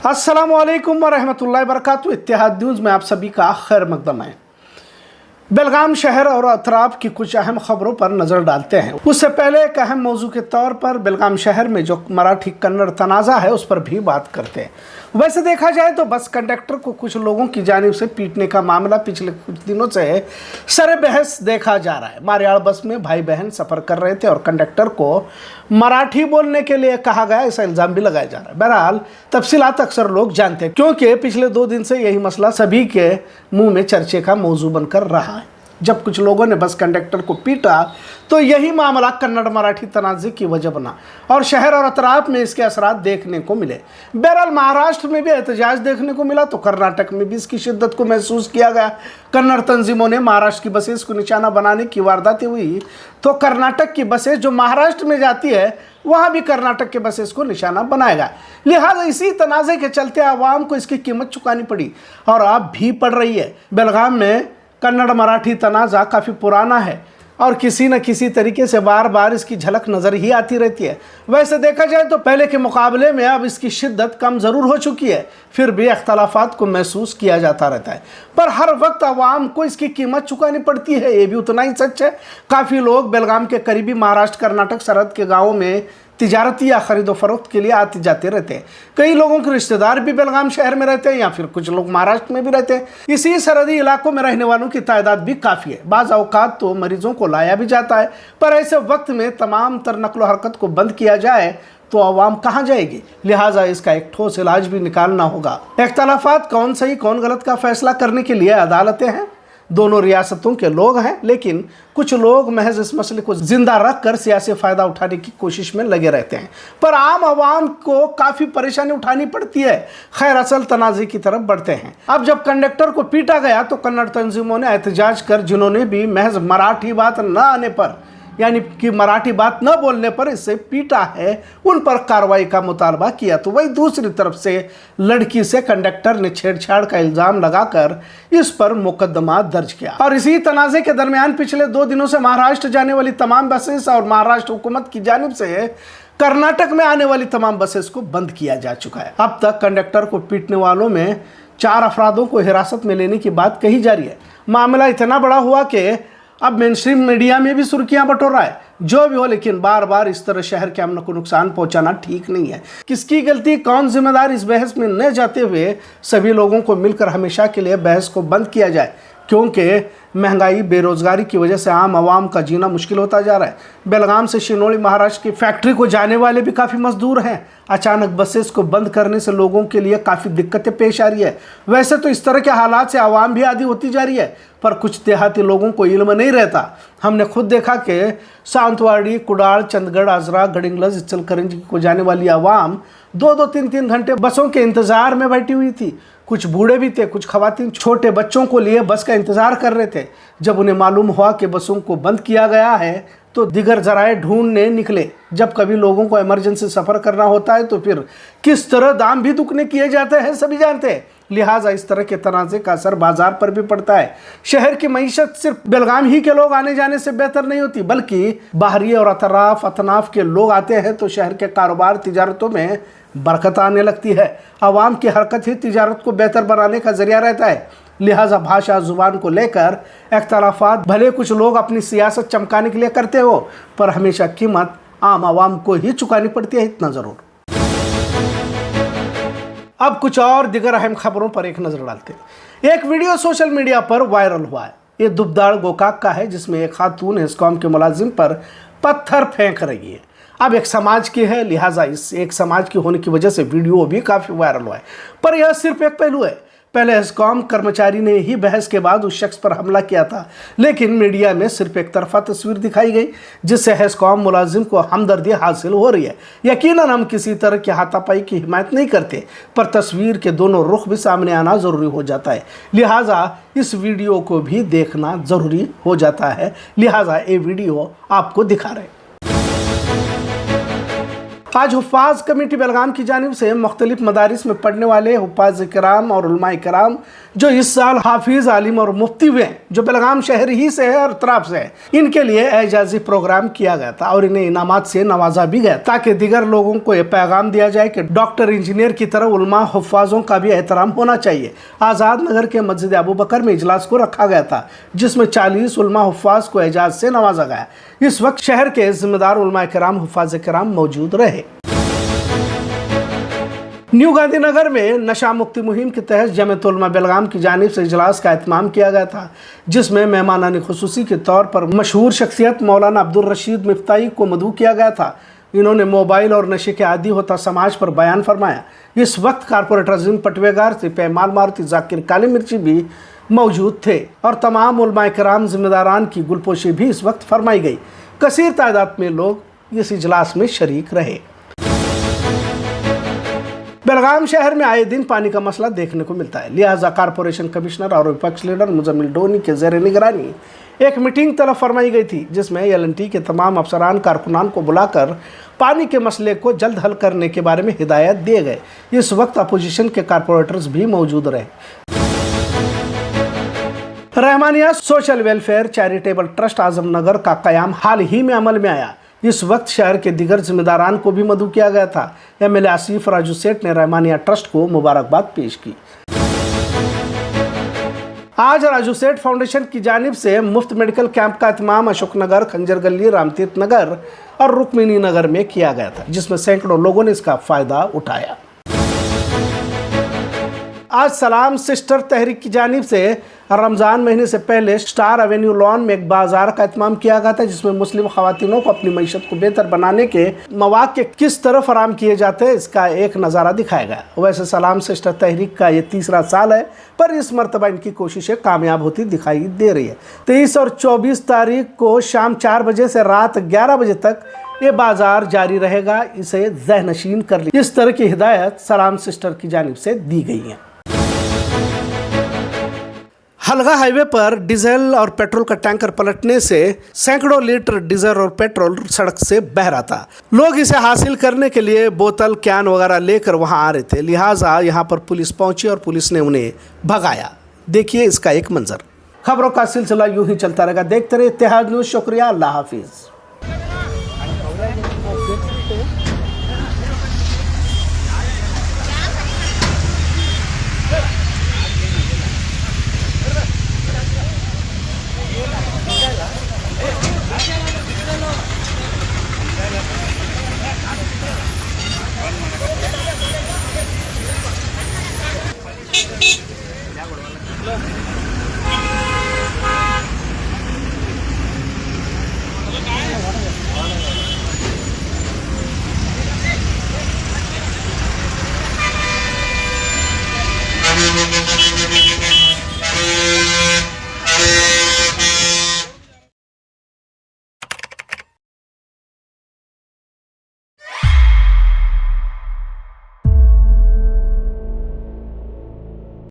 अस्सलामुअलैकुम वरहमतुल्लाहि वबरकातुहू। इत्तेहाद न्यूज़ में आप सभी का खैर मकदम है। बेलगाम शहर और अतराफ की कुछ अहम खबरों पर नज़र डालते हैं। उससे पहले एक अहम मौजू के तौर पर बेलगाम शहर में जो मराठी कन्नड़ तनाज़ा है उस पर भी बात करते हैं। वैसे देखा जाए तो बस कंडक्टर को कुछ लोगों की जानिब से पीटने का मामला पिछले कुछ दिनों से सरे बहस देखा जा रहा है। मारयाड़ बस में भाई बहन सफ़र कर रहे थे और कंडक्टर को मराठी बोलने के लिए कहा गया, ऐसा इल्ज़ाम भी लगाया जा रहा है। बहरहाल तफसीलात अक्सर लोग जानते हैं क्योंकि पिछले 2 दिन से यही मसला सभी के मुंह में चर्चे का मौजू बनकर रहा है। जब कुछ लोगों ने बस कंडक्टर को पीटा तो यही मामला कन्नड़ मराठी तनाज़े की वजह बना और शहर और अतराफ में इसके असरात देखने को मिले। बहरहाल महाराष्ट्र में भी एहतजाज देखने को मिला तो कर्नाटक में भी इसकी शिद्दत को महसूस किया गया। कन्नड़ तंजीमों ने महाराष्ट्र की बसेस को निशाना बनाने की वारदातें हुई तो कर्नाटक की बसेस जो महाराष्ट्र में जाती है वहाँ भी कर्नाटक के बसेस को निशाना बनाएगा। लिहाजा इसी तनाज़े के चलते आवाम को इसकी कीमत चुकानी पड़ी और अब भी पड़ रही है। बेलगाम में कन्नड़ मराठी तनाज़ा काफ़ी पुराना है और किसी न किसी तरीके से बार बार इसकी झलक नज़र ही आती रहती है। वैसे देखा जाए तो पहले के मुकाबले में अब इसकी शिद्दत कम ज़रूर हो चुकी है, फिर भी अख्तलाफात को महसूस किया जाता रहता है। पर हर वक्त आवाम को इसकी कीमत चुकानी पड़ती है, ये भी उतना ही सच है। काफ़ी लोग बेलगाम के करीबी महाराष्ट्र कर्नाटक सरहद के गाँवों में तिजारती या खरीदो फरोख्त के लिए आते जाते रहते हैं। कई लोगों के रिश्तेदार भी बेलगाम शहर में रहते हैं या फिर कुछ लोग महाराष्ट्र में भी रहते हैं। इसी सरहदी इलाकों में रहने वालों की तादाद भी काफ़ी है। बाज़ औक़ात तो मरीजों को लाया भी जाता है, पर ऐसे वक्त में तमाम तर नकलो हरकत को बंद किया जाए तो आवाम कहाँ जाएगी। लिहाजा इसका एक ठोस इलाज भी निकालना होगा। इख्तलाफात कौन सही कौन गलत का फैसला करने के लिए अदालतें हैं, दोनों रियासतों के लोग हैं, लेकिन कुछ लोग महज इस मसले को जिंदा रख कर सियासी फ़ायदा उठाने की कोशिश में लगे रहते हैं, पर आम आवाम को काफ़ी परेशानी उठानी पड़ती है। खैर असल तनाज़े की तरफ बढ़ते हैं। अब जब कंडक्टर को पीटा गया तो कन्नड़ तंजीमों ने एहतजाज कर जिन्होंने भी महज मराठी बात न आने पर यानी कि मराठी बात न बोलने पर इससे पीटा है उन पर कार्रवाई का मुतालबा किया। तो वही दूसरी तरफ से लड़की से कंडक्टर ने छेड़छाड़ का इल्ज़ाम लगाकर इस पर मुकदमा दर्ज किया। और इसी तनाज़े के दरमियान पिछले 2 दिनों से महाराष्ट्र जाने वाली तमाम बसेस और महाराष्ट्र हुकूमत की जानिब से कर्नाटक में आने वाली तमाम बसेस को बंद किया जा चुका है। अब तक कंडक्टर को पीटने वालों में 4 अफरादों को हिरासत में लेने की बात कही जा रही है। मामला इतना बड़ा हुआ कि अब मेनस्ट्रीम मीडिया में भी सुर्खियां बटोर रहा है। जो भी हो, लेकिन बार बार इस तरह शहर के अमन को नुकसान पहुंचाना ठीक नहीं है। किसकी गलती कौन जिम्मेदार, इस बहस में न जाते हुए सभी लोगों को मिलकर हमेशा के लिए बहस को बंद किया जाए, क्योंकि महंगाई बेरोजगारी की वजह से आम आवाम का जीना मुश्किल होता जा रहा है। बेलगाम से शिनोली महाराष्ट्र की फैक्ट्री को जाने वाले भी काफ़ी मजदूर हैं। अचानक बसेस को बंद करने से लोगों के लिए काफ़ी दिक्कतें पेश आ रही है। वैसे तो इस तरह के हालात से आवाम भी आदी होती जा रही है, पर कुछ देहाती लोगों को इल्म नहीं रहता। हमने खुद देखा कि सावंतवाड़ी, कुडाल, चंदगढ़, आजरा, गडिंगलज, इचलकरंजी को जाने वाली आवाम 2-2, 3-3 घंटे बसों के इंतज़ार में बैठी हुई थी। कुछ बूढ़े भी थे, कुछ खवातीन छोटे बच्चों को लिए बस का इंतज़ार कर रहे थे। जब उन्हें मालूम हुआ कि बसों को बंद किया गया है तो दिगर जराए ढूंढने निकले। जब कभी लोगों को इमरजेंसी सफ़र करना होता है तो फिर किस तरह दाम भी दुगने किए जाते हैं सभी जानते हैं। लिहाजा इस तरह के तनाज़े का असर बाजार पर भी पड़ता है। शहर की मईशत सिर्फ बेलगाम ही के लोग आने जाने से बेहतर नहीं होती, बल्कि बाहरी और अतनाफ के लोग आते हैं तो शहर के कारोबार तिजारतों में बरकत आने लगती है। आवाम की हरकत ही तिजारत को बेहतर बनाने का जरिया रहता है। लिहाजा भाषा ज़ुबान को लेकर इख्तलाफात भले कुछ लोग अपनी सियासत चमकाने के लिए करते हो, पर हमेशा कीमत आम आवाम को ही चुकानी पड़ती है, इतना ज़रूर। अब कुछ और दिगर अहम खबरों पर एक नज़र डालते हैं। एक वीडियो सोशल मीडिया पर वायरल हुआ है। ये दुबदाड़ गोकाक का है, जिसमें एक खातून हेस्कॉम के मुलाजिम पर पत्थर फेंक रही है। अब एक समाज की है, लिहाजा इस एक समाज की होने की वजह से वीडियो भी काफ़ी वायरल हुआ है। पर यह सिर्फ एक पहलू है। पहले हेस्कॉम कर्मचारी ने ही बहस के बाद उस शख्स पर हमला किया था, लेकिन मीडिया में सिर्फ एक तरफा तस्वीर दिखाई गई, जिससे हेस्कॉम मुलाजिम को हमदर्दी हासिल हो रही है। यकीनन हम किसी तरह की हाथापाई की हिमायत नहीं करते, पर तस्वीर के दोनों रुख भी सामने आना ज़रूरी हो जाता है। लिहाजा इस वीडियो को भी देखना ज़रूरी हो जाता है। लिहाजा ये वीडियो आपको दिखा रहे हैं। आज हुफ़ाज़ कमेटी बेलगाम की जानिब से मुख्तलिफ मदारिस में पढ़ने वाले हुफ़ाज़ किराम और उलमा किराम जो इस साल हाफिज़, आलिम और मुफ्ती हुए हैं, जो बेलगाम शहर ही से है और अतराफ से है, इनके लिए एजाज़ी प्रोग्राम किया गया था और इन्हें इनामात से नवाजा भी गया ताकि दीगर लोगों को यह पैगाम दिया जाए कि डॉक्टर इंजीनियर की तरह उलमा हुफ़ाज़ों का भी एहतराम होना चाहिए। आज़ाद नगर के मस्जिद अबू बकर में इजलास को रखा गया था जिसमें 40 उलमा हुफ़ाज़ को एजाज़ से नवाजा गया। इस वक्त शहर के जिम्मेदार उलमा किराम, हुफ़ाज़ किराम मौजूद रहे। न्यू गांधीनगर में नशा मुक्ति मुहिम के तहत जमीयत उलमा बेलगाम की जानिब से इजलास का एहतमाम किया गया था जिसमें मेहमानान खुसूसी के तौर पर मशहूर शख्सियत मौलाना अब्दुल रशीद मिफ्ताही को मदऊ किया गया था। इन्होंने मोबाइल और नशे के आदी होता समाज पर बयान फरमाया। इस वक्त कारपोरेटर अजीम पटवेगार से पैमाल मारुति जाकिर काली मिर्ची भी मौजूद थे और तमाम उलमा किराम जिम्मेदारान की गुलपोशी भी इस वक्त फरमाई गई। कसीर तादाद में लोग इस इजलास में शरीक रहे। बेलगाम शहर में आए दिन पानी का मसला देखने को मिलता है, लिहाजा कारपोरेशन कमिश्नर और विपक्ष लीडर मुजम्मिल डोनी के ज़ेर निगरानी एक मीटिंग तलब फरमाई गई थी जिसमें एल&टी के तमाम अफसरान कारकुनान को बुलाकर पानी के मसले को जल्द हल करने के बारे में हिदायत दिए गए। इस वक्त अपोजिशन के कारपोरेटर्स भी मौजूद रहे। Rahmania social welfare charitable trust Azamnagar का कयाम हाल ही में अमल में आया। इस वक्त शहर के दिगर जिम्मेदारान को भी मदऊ किया गया था। एमएलए आसिफ राजू सेठ ने रहमानिया ट्रस्ट को मुबारकबाद पेश की। आज राजू सेठ फाउंडेशन की जानिब से मुफ्त मेडिकल कैंप का एहतमाम अशोक नगर, खंजर गली, रामतीर्थ नगर और रुक्मिनी नगर में किया गया था जिसमें सैकड़ों लोगों ने इसका फायदा उठाया। आज सलाम सिस्टर तहरीक की जानिब से रमज़ान महीने से पहले स्टार एवेन्यू लॉन में एक बाजार का एहतमाम किया गया था जिसमें मुस्लिम ख़वातीनों को अपनी मईशत को बेहतर बनाने के मौक़े किस तरह फराम किए जाते हैं इसका एक नज़ारा दिखाया गया। वैसे सलाम सिस्टर तहरीक का ये तीसरा साल है पर इस मरतबा इनकी कोशिशें कामयाब होती दिखाई दे रही है। 23 और 24 तारीख को शाम 4 बजे से रात 11 बजे तक ये बाजार जारी रहेगा, इसे ज़हनशीन कर ली। इस तरह की हिदायत सलाम सिस्टर की जानिब से दी गई है। हलगा हाईवे पर डीजल और पेट्रोल का टैंकर पलटने से सैकड़ों लीटर डीजल और पेट्रोल सड़क से बह रहा था। लोग इसे हासिल करने के लिए बोतल, कैन वगैरह लेकर वहां आ रहे थे, लिहाजा यहां पर पुलिस पहुंची और पुलिस ने उन्हें भगाया। देखिए इसका एक मंजर। खबरों का सिलसिला यूं ही चलता रहेगा। देखते रहिए इत्तेहाद न्यूज़। शुक्रिया, अल्लाह हाफिज। Thank you.